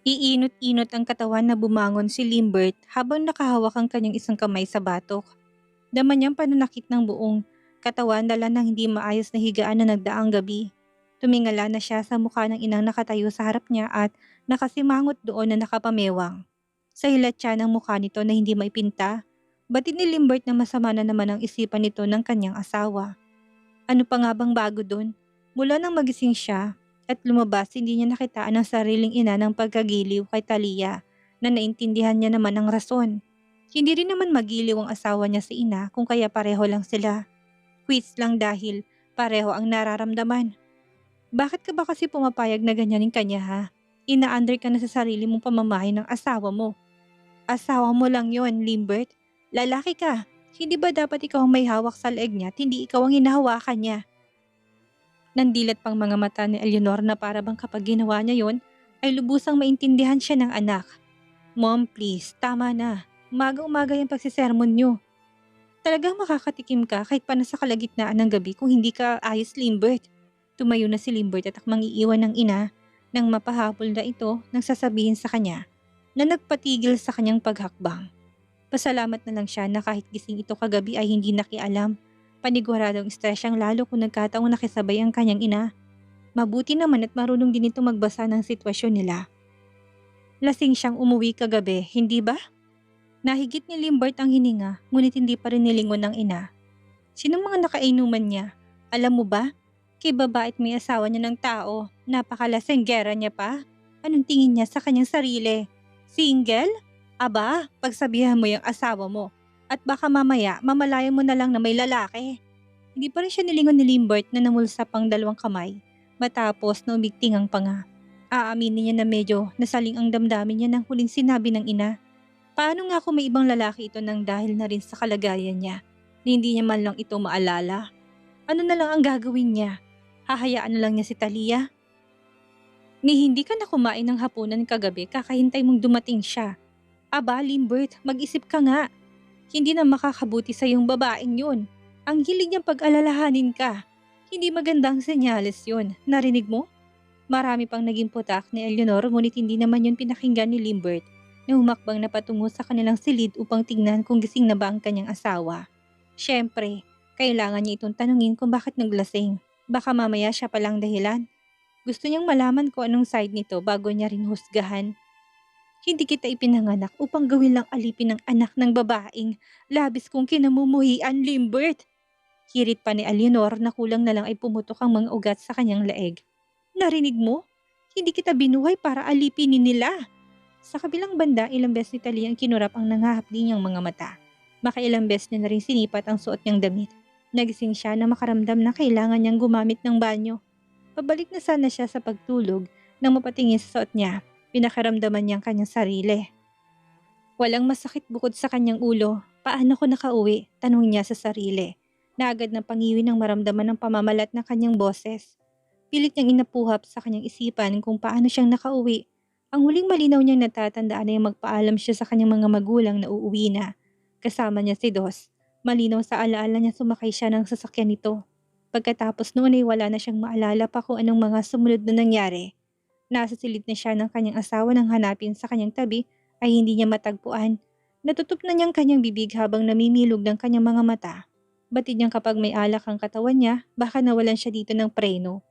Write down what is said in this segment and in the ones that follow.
Iinot-inot ang katawan na bumangon si Limbert habang nakahawak ang kanyang isang kamay sa batok. Dama niyang pananakit ng buong katawan dala ng hindi maayos na higaan na nagdaang gabi. Tumingala na siya sa mukha ng inang nakatayo sa harap niya at nakasimangot doon na nakapamewang. Sa hilat siya ng mukha nito na hindi maipinta, batid ni Limbert na masama na naman ang isipan nito ng kanyang asawa. Ano pa nga bang bago dun? Mula nang magising siya at lumabas, hindi niya nakitaan ang sariling ina ng pagkagiliw kay Talia na naintindihan niya naman ang rason. Hindi rin naman magiliw ang asawa niya sa ina kung kaya pareho lang sila. Quits lang dahil pareho ang nararamdaman. Bakit ka ba kasi pumapayag na ganyanin kanya ha? Ina-under ka na sa sarili mong pamamahay ng asawa mo. Asawa mo lang yon, Limbert. Lalaki ka. Hindi ba dapat ikaw ang may hawak sa leeg niya at hindi ikaw ang hinahawakan niya? Nandilat pang mga mata ni Eleanor na para bang kapag ginawa niya yon, ay lubusang maintindihan siya ng anak. Mom, please, tama na. Umaga-umaga yung pagsisermon niyo. Talagang makakatikim ka kahit pa nasa kalagitnaan ng gabi kung hindi ka ayos, Limbert. Tumayo na si Limbert at akmang iiwan ng ina nang mapahabol na ito nang sasabihin sa kanya na nagpatigil sa kanyang paghakbang. Pasalamat na lang siya na kahit gising ito kagabi ay hindi nakialam. Paniguradong stress siyang lalo kung nagkataong nakisabay ang kanyang ina. Mabuti naman at marunong din ito magbasa ng sitwasyon nila. Lasing siyang umuwi kagabi, hindi ba? Nahigit ni Limbert ang hininga, ngunit hindi pa rin nilingon ng ina. Sinong mga nakainuman niya? Alam mo ba? Kay babae at may asawa niya ng tao, napakalasenggera niya pa. Anong tingin niya sa kanyang sarili? Single? Aba, pagsabihan mo yung asawa mo. At baka mamaya mamalayan mo na lang na may lalaki. Hindi pa rin siya nilingon ni Limbert na namulsap ang dalawang kamay. Matapos na umigting ang panga. Aaminin niya na medyo nasaling ang damdamin niya nang huling sinabi ng ina. Paano nga kung may ibang lalaki ito nang dahil na rin sa kalagayan niya? Na hindi niya man lang ito maalala. Ano na lang ang gagawin niya? Hahayaan na lang niya si Talia? Ni hindi ka na kumain ng hapunan kagabi kakahintay mong dumating siya. Aba, Limbert, mag-isip ka nga. Hindi na makakabuti sa yung babaeng yun. Ang hilig niyang pag-alalahanin ka. Hindi magandang senyales yun. Narinig mo? Marami pang naging putak ni Eleanor ngunit hindi naman yun pinakinggan ni Limbert na humakbang na patungo sa kanilang silid upang tingnan kung gising na ba ang kanyang asawa. Siyempre, kailangan niya itong tanungin kung bakit naglasing. Baka mamaya siya palang dahilan. Gusto niyang malaman kung anong side nito bago niya rin husgahan. Hindi kita ipinanganak upang gawin lang alipin ng anak ng babaeng labis kong kinamumuhian, Limbert. Hirit pa ni Eleanor na kulang na lang ay pumutok ang mga ugat sa kanyang leeg. Narinig mo? Hindi kita binuhay para alipinin nila. Sa kabilang banda, ilang beses ni Talia ang kinurap ang nangahapdi niyang mga mata. Makailang beses niya na rin sinipat ang suot niyang damit. Nagising siya na makaramdam na kailangan niyang gumamit ng banyo. Pabalik na sana siya sa pagtulog nang mapatingin sa suot niya. Pinakaramdaman niya ang kanyang sarili. Walang masakit bukod sa kanyang ulo. Paano ko nakauwi? Tanong niya sa sarili. Na agad na pangiwi ng maramdaman ng pamamalat ng kanyang boses. Pilit niyang inapuhap sa kanyang isipan kung paano siyang nakauwi. Ang huling malinaw niyang natatandaan ay magpaalam siya sa kanyang mga magulang na uuwi na. Kasama niya si Dos. Malinaw sa alaala niya sumakay siya ng sasakyan nito. Pagkatapos noon ay wala na siyang maalala pa kung anong mga sumunod na nangyari. Nasa silid na siya ng kanyang asawa nang hanapin sa kanyang tabi ay hindi niya matagpuan. Natutup na niyang kanyang bibig habang namimilog ng kanyang mga mata. Batid niyang kapag may alak ang katawan niya, baka nawalan siya dito ng preno.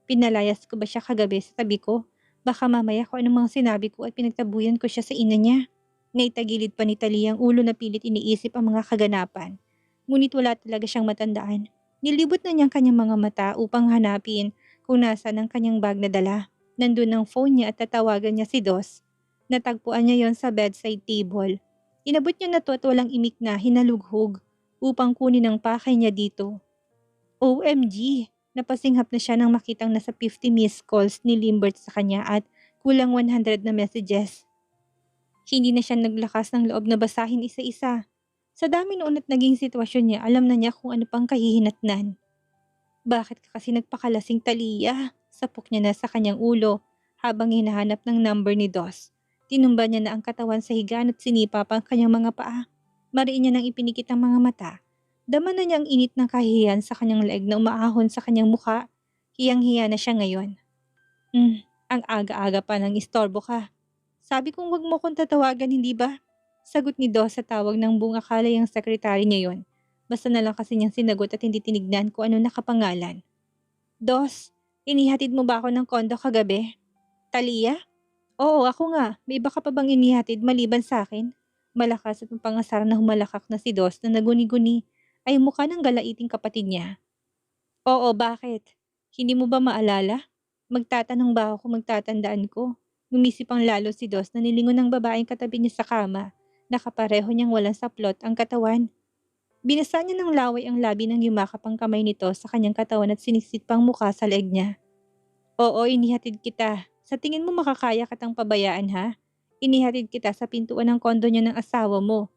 Pinalayas ko ba siya kagabi sa tabi ko? Baka mamaya kung anong mga sinabi ko at pinagtabuyan ko siya sa ina niya. Naitagilid pa ni Talia ang ulo na pilit iniisip ang mga kaganapan. Ngunit wala talaga siyang matandaan. Nilibot na niyang kanyang mga mata upang hanapin kung nasaan ang kanyang bag na dala. Nandun ang phone niya at tatawagan niya si Dos. Natagpuan niya yon sa bedside table. Inabot niya na to at walang imik na hinalughog upang kunin ang pakay niya dito. OMG! Napasinghap na siya nang makitang nasa 50 missed calls ni Limbert sa kanya at kulang 100 na messages. Hindi na siya naglakas ng loob na basahin isa-isa. Sa dami noon at naging sitwasyon niya, alam na niya kung ano pang kahihinatnan. Bakit ka kasi nagpakalasing, Talia? Sapok niya na sa kanyang ulo habang hinahanap ng number ni Dos. Tinumba niya na ang katawan sa higaan at sinipa pa ang kanyang mga paa. Mariin niya nang ipinikit ang mga mata. Dama na niya ang init ng kahihiyan sa kanyang leeg na umaahon sa kanyang mukha. Hiyang-hiya na siya ngayon. Ang aga-aga pa nang istorbo ka. Sabi kong wag mo kong tatawagan, hindi ba? Sagot ni Dos sa tawag ng buong akala yung sekretary niya yon. Basta na lang kasi niyang sinagot at hindi tinignan kung ano nakapangalan. Dos, inihatid mo ba ako ng kondo kagabi? Talia? Oo, ako nga. May iba ka pa bang inihatid maliban sa akin? Malakas at mapangasar na humalakak na si Dos na naguni-guni ay mukha ng galaiting kapatid niya. Oo, bakit? Hindi mo ba maalala? Magtatanong ba ako kung magtatandaan ko? Gumisip ang lalo si Dos na nilingon ng babaeng katabi niya sa kama. Nakapareho niyang walang saplot ang katawan. Binasa niya ng laway ang labi ng yumakap ang kamay nito sa kanyang katawan at siniksik pang mukha sa leeg niya. Oo, inihatid kita. Sa tingin mo makakaya kitang pabayaan ha? Inihatid kita sa pintuan ng kondo niya ng asawa mo.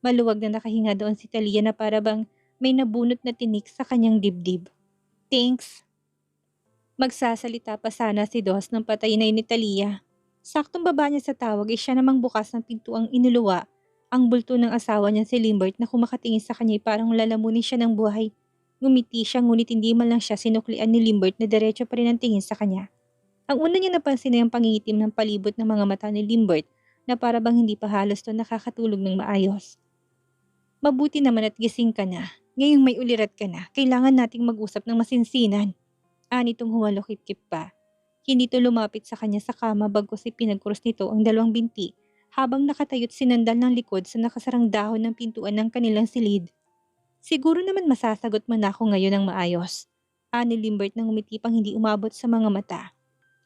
Maluwag na nakahinga doon si Talia na para bang may nabunot na tinik sa kanyang dibdib. Thanks. Magsasalita pa sana si Dos ng patay na ni Talia. Saktong baba niya sa tawag ay siya namang bukas ng pintuang inuluwa ang bulto ng asawa niya si Limbert na kumakatingin sa kanya ay parang lalamunin siya ng buhay. Ngumiti siya ngunit hindi man lang siya sinuklian ni Limbert na diretso pa rin ang tingin sa kanya. Ang una niya napansin ay ang pangingitim ng palibot ng mga mata ni Limbert na para bang hindi pa halos to nakakatulog ng maayos. Mabuti naman at gising ka na. Ngayong may ulirat ka na, kailangan nating mag-usap ng masinsinan. Anitong humalokip-kip pa. Hindi to lumapit sa kanya sa kama bagkus ipinagkrus nito ang dalawang binti habang nakatayot sinandal ng likod sa nakasarang dahon ng pintuan ng kanilang silid. Siguro naman masasagot man ako ngayon ng maayos. Ani Limbert nang umiti pang hindi umabot sa mga mata.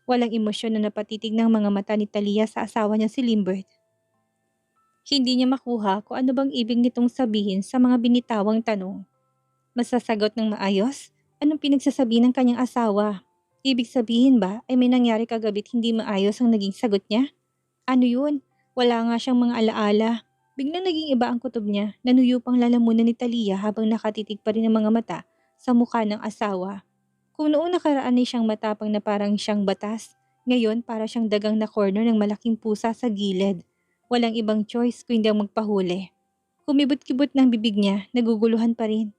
Walang emosyon na napatitig ng mga mata ni Talia sa asawa niya si Limbert. Hindi niya makuha kung ano bang ibig nitong sabihin sa mga binitawang tanong. Masasagot ng maayos? Anong pinagsasabi ng kanyang asawa? Ibig sabihin ba ay may nangyari kagabit hindi maayos ang naging sagot niya? Ano yun? Wala nga siyang mga alaala. Biglang naging iba ang kutob niya, nanuyo pang lalamunan ni Talia habang nakatitig pa rin ang mga mata sa mukha ng asawa. Kung noong nakaraan ay siyang matapang na parang siyang batas, ngayon para siyang dagang na corner ng malaking pusa sa gilid. Walang ibang choice kundi ang magpahuli. Kumibot-kibot ng bibig niya, naguguluhan pa rin.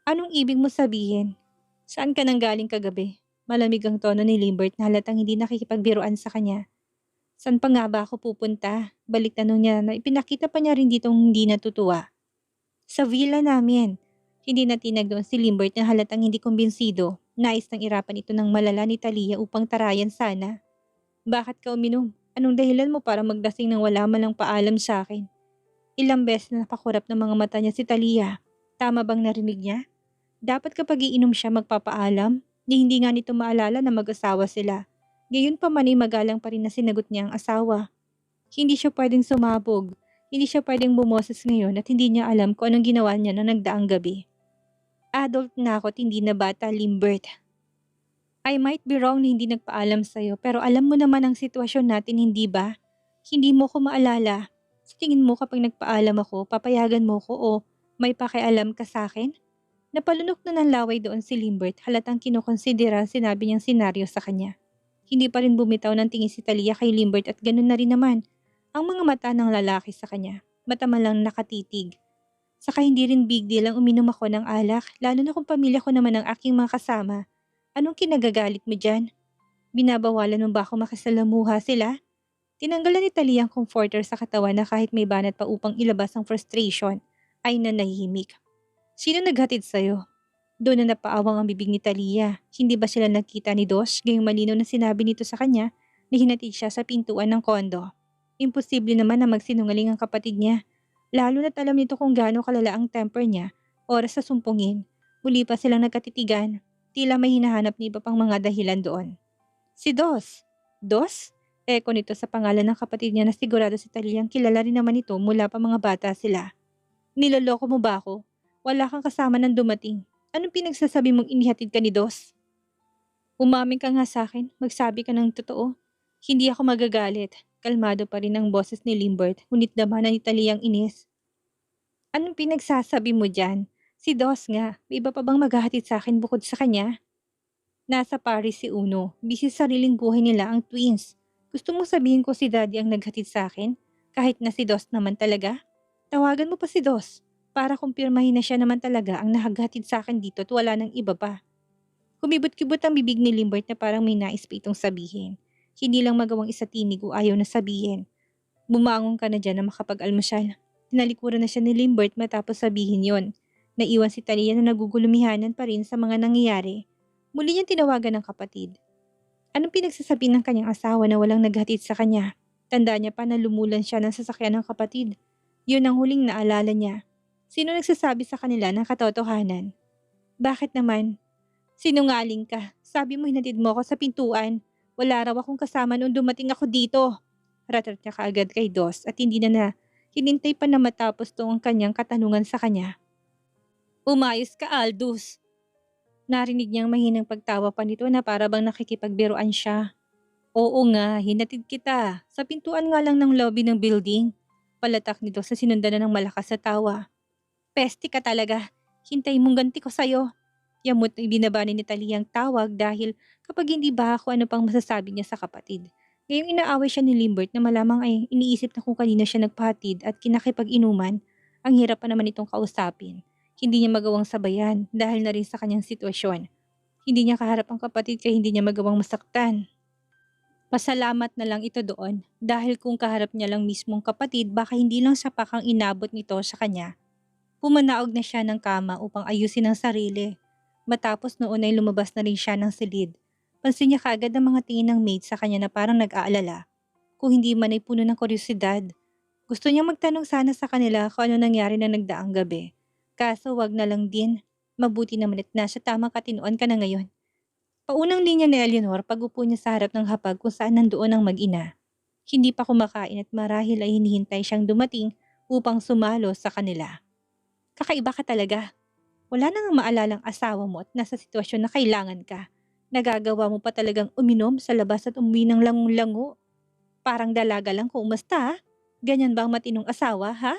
Anong ibig mo sabihin? Saan ka nang galing kagabi? Malamig ang tono ni Limbert na halatang hindi nakikipagbiruan sa kanya. Saan pa nga ba ako pupunta? Balik tanong niya na ipinakita pa niya rin ditong hindi natutuwa. Sa villa namin. Hindi natinag doon si Limbert na halatang hindi kumbinsido. Nais nang irapan ito ng malala ni Talia upang tarayan sana. Bakit ka uminom? Anong dahilan mo para magdasing nang wala man lang paalam sa akin? Ilang beses na napakurap ng mga mata niya si Talia. Tama bang narinig niya? Dapat kapag iinom siya magpapaalam, ni hindi nga nito maalala na mag-asawa sila. Gayon pa man ay magalang pa rin na sinagot niya ang asawa. Hindi siya pwedeng sumabog. Hindi siya pwedeng bumoses ngayon at hindi niya alam kung anong ginawa niya na nagdaang gabi. Adult na ako at hindi na bata, Limbert. I might be wrong na hindi nagpaalam sa'yo pero alam mo naman ang sitwasyon natin, hindi ba? Hindi mo ko maalala. Sa tingin mo kapag nagpaalam ako, papayagan mo ko o may pakialam ka sa akin? Napalunok na ng laway doon si Limbert halatang kinukonsidera ang sinabi niyang senaryo sa kanya. Hindi pa rin bumitaw ng tingin si Talia kay Limbert at ganun na rin naman ang mga mata ng lalaki sa kanya. Mata man lang nakatitig. Saka hindi rin big deal ang uminom ako ng alak, lalo na kung pamilya ko naman ang aking mga kasama. Anong kinagagalit mo dyan? Binabawalan mo ba ako makisalamuha sila? Tinanggalan ni Talia ang comforter sa katawan na kahit may banat pa upang ilabas ang frustration, ay nanahimik. Sino naghatid sa'yo? Doon na napaawang ang bibig ni Talia. Hindi ba sila nagkita ni Dos gayong malinaw na sinabi nito sa kanya na hinatid siya sa pintuan ng kondo? Imposible naman na magsinungaling ang kapatid niya. Lalo na't alam nito kung gaano kalala ang temper niya, oras sa sumpungin. Muli pa silang nagkatitigan. Tila may hinahanap ni iba pang mga dahilan doon. Si Dos. Dos? Eko nito sa pangalan ng kapatid niya na sigurado si Talia ang kilala rin naman ito mula pa mga bata sila. Niloloko mo ba ako? Wala kang kasama nang dumating. Anong pinagsasabi mong inihatid ka ni Dos? Umamin ka nga sa akin, magsabi ka ng totoo. Hindi ako magagalit. Kalmado pa rin ang boses ni Limbert, ngunit damanan ni Taliyang inis. Anong pinagsasabi mo dyan? Si Dos nga, may iba pa bang maghahatid sa akin bukod sa kanya? Nasa Paris si Uno, busy sa sariling buhay nila ang twins. Gusto mong sabihin ko si Daddy ang naghatid sa akin? Kahit na si Dos naman talaga? Tawagan mo pa si Dos para kumpirmahin na siya naman talaga ang naghatid sa akin dito at wala nang iba pa. Kumibot-kibot ang bibig ni Limbert na parang may nais pa itong sabihin. Hindi lang magawang isatinig o ayaw na sabihin. Bumangon ka na dyan na makapag-almusal. Tinalikuran na siya ni Limbert matapos sabihin yon. Naiwan si Talia na nagugulumihanan pa rin sa mga nangyayari. Muli niyang tinawagan ng kapatid. Anong pinagsasabi ng kanyang asawa na walang naghatid sa kanya? Tanda niya pa na lumulan siya ng sasakyan ng kapatid. Yun ang huling naalala niya. Sino nagsasabi sa kanila ng katotohanan? Bakit naman? Sinungaling ka. Sabi mo hinatid mo ako sa pintuan. Wala raw akong kasama noong dumating ako dito. Ratot niya kaagad kay Dos at hindi na hinintay pa na matapos to ang kanyang katanungan sa kanya. Umayos ka, Aldous. Narinig niyang mahinang pagtawa pa nito na para bang nakikipagbiruan siya. Oo nga, hinatid kita. Sa pintuan nga lang ng lobby ng building. Palatak nito sa sinundan na ng malakas na tawa. Peste ka talaga. Hintay mong ganti ko sa'yo. Yamot na ibinaba ni Talia ang tawag dahil kapag hindi ba ako ano pang masasabi niya sa kapatid. Ngayong inaaway siya ni Limbert na malamang ay iniisip na kung kanina siya nagpahatid at kinakipag-inuman, ang hirap pa naman itong kausapin. Hindi niya magawang sabayan dahil na rin sa kanyang sitwasyon. Hindi niya kaharap ang kapatid kaya hindi niya magawang masaktan. Pasalamat na lang ito doon dahil kung kaharap niya lang mismong kapatid baka hindi lang sapak ang inabot nito sa kanya. Pumanaog na siya ng kama upang ayusin ang sarili. Matapos noon ay lumabas na rin siya ng silid. Pansin niya kaagad ang mga tingin ng maid sa kanya na parang nag-aalala. Kung hindi man ay puno ng kuryosidad. Gusto niya magtanong sana sa kanila kung ano nangyari na nagdaang gabi. Kaso wag na lang din. Mabuti naman at nasa tamang katinoan ka na ngayon. Paunang linya ni Eleanor pag-upo niya sa harap ng hapag kung saan nandoon ang mag-ina. Hindi pa kumakain at marahil ay hinihintay siyang dumating upang sumalo sa kanila. Kakaiba ka talaga. Wala nang maalalang asawa mo at nasa sitwasyon na kailangan ka. Nagagawa mo pa talagang uminom sa labas at umuwi ng lango-lango. Parang dalaga lang kung umasta ha? Ganyan ba ang matinong asawa ha?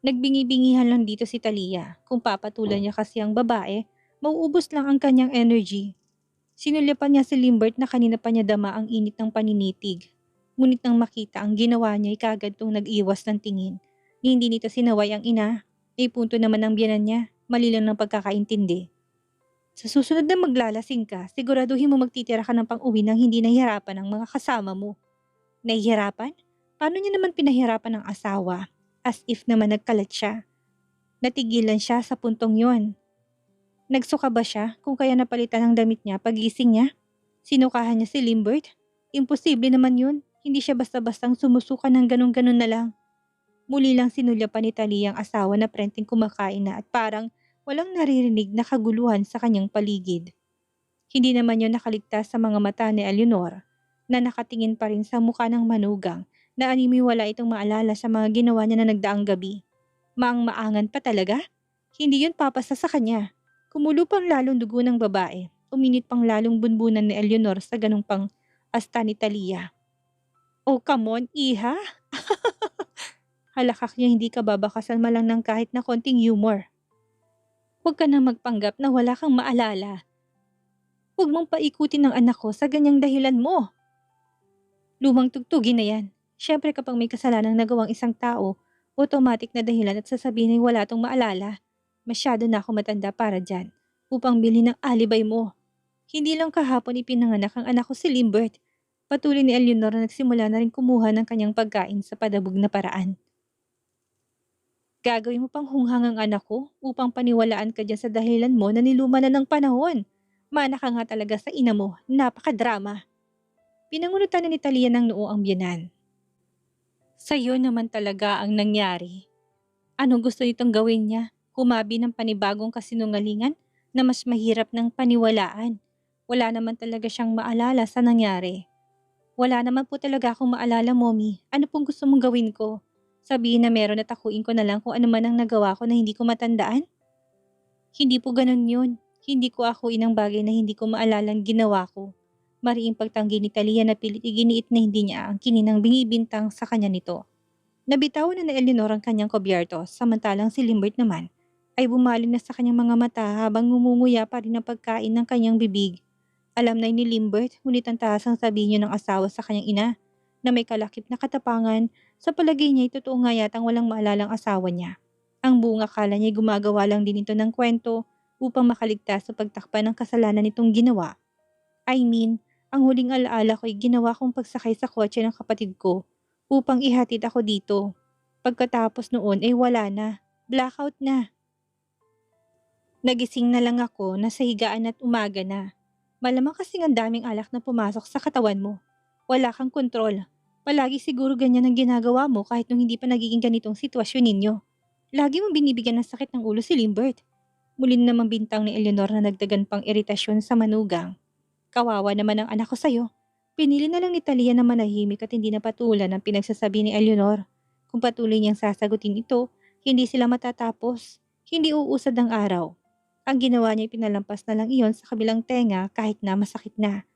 Nagbingi-bingihan lang dito si Talia. Kung papatulan niya kasi ang babae, mauubos lang ang kanyang energy. Sinulyapan niya si Limbert na kanina pa niya dama ang init ng paninitig. Ngunit nang makita ang ginawa niya ay kagad tong nag-iwas ng tingin. Hindi nito sinaway ang ina. Ay punto naman ang biyanan niya. Mali lang ng pagkakaintindi. Sa susunod na maglalasing ka, siguraduhin mo magtitira ka ng pang-uwi nang hindi nahihirapan ang mga kasama mo. Nahihirapan? Paano niya naman pinahirapan ng asawa? As if naman nagkalat siya. Natigilan siya sa puntong yon. Nagsuka ba siya kung kaya napalitan ang damit niya pagising niya? Sinukahan niya si Limbert? Imposible naman yun. Hindi siya basta-bastang sumusuka ng ganun-ganun na lang. Muli lang sinulya pa ni Talia ang asawa na prenteng kumakain na at parang walang naririnig na kaguluhan sa kanyang paligid. Hindi naman yun nakaligtas sa mga mata ni Eleanor na nakatingin pa rin sa mukha ng manugang na animiwala itong maalala sa mga ginawa niya na nagdaang gabi. Maang-maangan pa talaga? Hindi yun papasa sa kanya. Kumulo pang lalong dugo ng babae. Uminit pang lalong bunbunan ni Eleanor sa ganung pang asta ni Talia. Oh, come on, iha! Halakak niya hindi ka babakasan malang ng kahit na konting humor. Huwag ka na magpanggap na wala kang maalala. Huwag mong paikutin ng anak ko sa ganyang dahilan mo. Lumang tugtugin na yan. Siyempre kapag may kasalanang nagawang isang tao, automatic na dahilan at sasabihin ay wala tong maalala. Masyado na ako matanda para dyan, upang bilhin ng alibay mo. Hindi lang kahapon ipinanganak ang anak ko si Limbert. Patuloy ni Eleanor na nagsimula na rin kumuha ng kanyang pagkain sa padabog na paraan. Gagawin mo pang hunghang ang anak ko upang paniwalaan ka dyan sa dahilan mo na niluma na ng panahon. Mana ka nga talaga sa ina mo, napakadrama. Pinangunutan na ni Talia ng noo ang biyanan. Sa'yo naman talaga ang nangyari. Anong gusto nitong gawin niya? Kumabi ng panibagong kasinungalingan na mas mahirap ng paniwalaan. Wala naman talaga siyang maalala sa nangyari. Wala naman po talaga akong maalala, Mommy. Ano pong gusto mong gawin ko? Sabihin na meron at akuin ko na lang kung ano man ang nagawa ko na hindi ko matandaan? Hindi po ganun yun. Hindi ko akuin ang bagay na hindi ko maalalang ginawa ko. Mariing pagtanggi ni Talia na pilit iginiit na hindi niya ang kininang bingibintang sa kanya nito. Nabitawan na ni Eleanor ang kanyang kobyerto samantalang si Limbert naman ay bumaling na sa kanyang mga mata habang ngumunguya pa rin ang pagkain ng kanyang bibig. Alam na ni Limbert ngunit ang taas ang sabihin niya ng asawa sa kanyang ina na may kalakip na katapangan. Sa palagay niya ay totoo nga yatang walang maalalang asawa niya. Ang buong akala niya ay gumagawa lang din ito ng kwento upang makaligtas sa pagtakpan ng kasalanan nitong ginawa. I mean, Ang huling alaala ko'y ginawa kong pagsakay sa kotse ng kapatid ko upang ihatid ako dito. Pagkatapos noon ay wala na. Blackout na. Nagising na lang ako na sa higaan at umaga na. Malamang kasing ang daming alak na pumasok sa katawan mo. Wala kang kontrol. Palagi siguro ganyan ang ginagawa mo kahit nung hindi pa nagiging ganitong sitwasyon ninyo. Lagi mong binibigyan ng sakit ng ulo si Limbert. Muli namang bintang ni Eleanor na nagdagan pang iritasyon sa manugang. Kawawa naman ang anak ko sa'yo. Pinili na lang ni Talia na manahimik at hindi napatulan ang pinagsasabi ni Eleanor. Kung patuloy niyang sasagutin ito, hindi sila matatapos. Hindi uusad ang araw. Ang ginawa niya ay pinalampas na lang iyon sa kabilang tenga kahit na masakit na.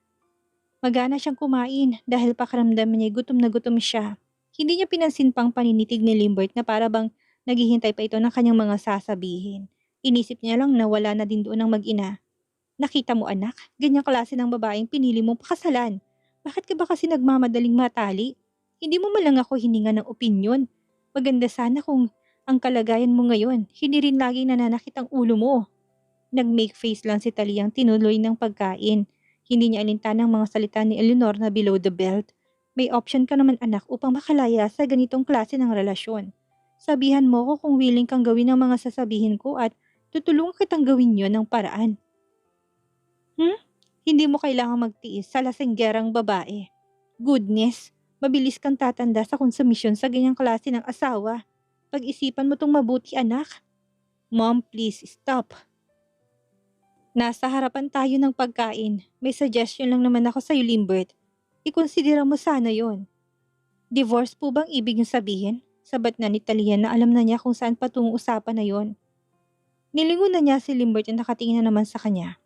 Magana siyang kumain dahil pakiramdam niya gutom na gutom siya. Hindi niya pinansin pang paninitig ni Limbert na para bang naghihintay pa ito ng kanyang mga sasabihin. Inisip niya lang na wala na din doon ang mag-ina. Nakita mo anak, ganyang klase ng babaeng pinili mong pakasalan. Bakit ka ba kasi nagmamadaling matali? Hindi mo man lang ako hininga ng opinyon. Maganda sana kung ang kalagayan mo ngayon, hindi rin laging nananakit ang ulo mo. Nag-make face lang si Taliang tinuloy ng pagkain. Hindi niya alintan ng mga salita ni Eleanor na below the belt. May option ka naman anak upang makalaya sa ganitong klase ng relasyon. Sabihan mo ko kung willing kang gawin ang mga sasabihin ko at tutulungan kitang gawin yon ng paraan. Hindi mo kailangang magtiis sa lasenggerang babae. Goodness, mabilis kang tatanda sa konsumisyon sa ganyang klase ng asawa. Pag-isipan mo tong mabuti anak. Mom, please stop. Nasa harapan tayo ng pagkain. May suggestion lang naman ako sa'yo, Limbert. Ikonsidera mo sana yon. Divorce po bang ibig niyong sabihin? Sabat na ni Talia na alam na niya kung saan patungong usapan na yon. Nilingon na niya si Limbert na nakatingin na naman sa kanya.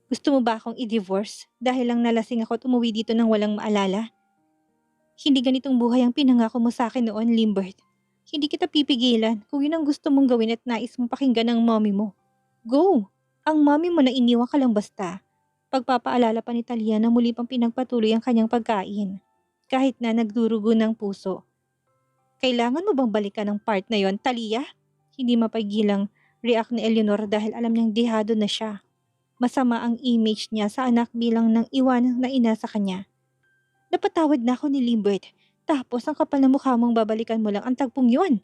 Gusto mo ba akong i-divorce dahil lang nalasing ako at umuwi dito nang walang maalala? Hindi ganitong buhay ang pinangako mo sa akin noon, Limbert. Hindi kita pipigilan kung yun ang gusto mong gawin at nais mong pakinggan ng mommy mo. Go! Ang mommy mo na iniwan ka lang basta. Pagpapaalala pa ni Talia na muli pang pinagpatuloy ang kanyang pagkain. Kahit na nagdurugo ng puso. Kailangan mo bang balikan ang part na yon, Talia? Hindi mapagilang react ni Eleanor dahil alam niyang dihado na siya. Masama ang image niya sa anak bilang nang iwan na ina sa kanya. Napatawad na ako ni Limbert, tapos ang kapal na mukha mong babalikan mo lang ang tagpong yon.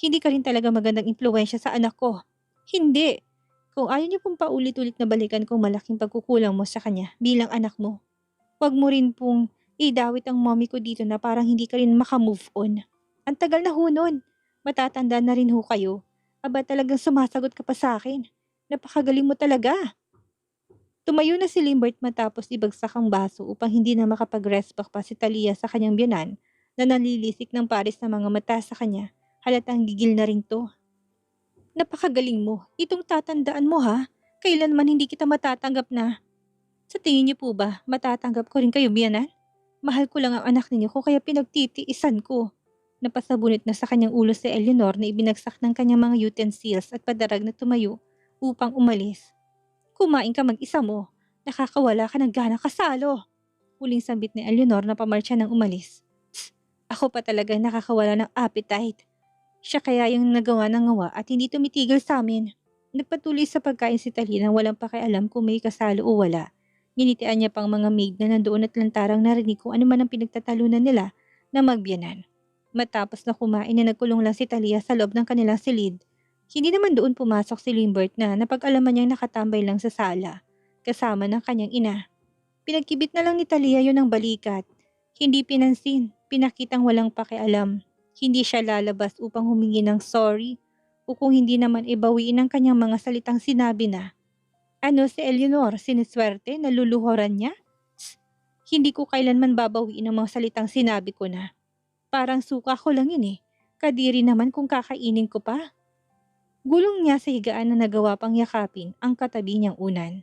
Hindi ka rin talaga magandang impluwensya sa anak ko. Hindi. Kung ayaw niyo pong paulit-ulit na balikan kung malaking pagkukulang mo sa kanya bilang anak mo, huwag mo rin pong idawit ang mommy ko dito na parang hindi ka rin makamove on. Ang tagal na ho nun. Matatanda na rin ho kayo. Aba talagang sumasagot ka pa sa akin. Napakagaling mo talaga. Tumayo na si Limbert matapos ibagsak ang baso upang hindi na makapag-respect pa si Talia sa kanyang biyanan na nalilisik ng pares na mga mata sa kanya. Halatang gigil na rin to. Napakagaling mo. Itong tatandaan mo ha. Kailanman hindi kita matatanggap na. Sa tingin niyo po ba, matatanggap ko rin kayo biyanan? Mahal ko lang ang anak ninyo ko kaya pinagtitiisan ko. Napasabunit na sa kanyang ulo si Eleanor na ibinagsak ng kanyang mga utensils at padarag na tumayo upang umalis. Kumain ka mag-isa mo. Nakakawala ka ng gana kasalo. Huling sambit ni Eleanor na pamarcha ng umalis. Tss, ako pa talaga nakakawala ng appetite. Siya kaya yung nagawa ng ngawa at hindi tumitigil sa amin. Nagpatuloy sa pagkain si Talia nang walang pakialam kung may kasalo o wala. Ginitian niya pang mga maid na nandoon at lantarang narinig kung ano man ang pinagtatalunan nila na magbiyanan. Matapos na kumain na nagkulong lang si Talia sa loob ng kanilang silid. Hindi naman doon pumasok si Limbert na napag-alaman niyang nakatambay lang sa sala, kasama ng kanyang ina. Pinagkibit na lang ni Talia yun ng balikat. Hindi pinansin, pinakitang walang pakialam. Hindi siya lalabas upang humingi ng sorry o kung hindi naman ibawiin ang kanyang mga salitang sinabi na, ano si Eleanor, siniswerte, naluluhuran niya? Tss, hindi ko kailanman babawiin ang mga salitang sinabi ko na. Parang suka ko lang yun eh. Kadiri naman kung kakainin ko pa. Gulong niya sa higaan na nagawa pang yakapin ang katabi niyang unan.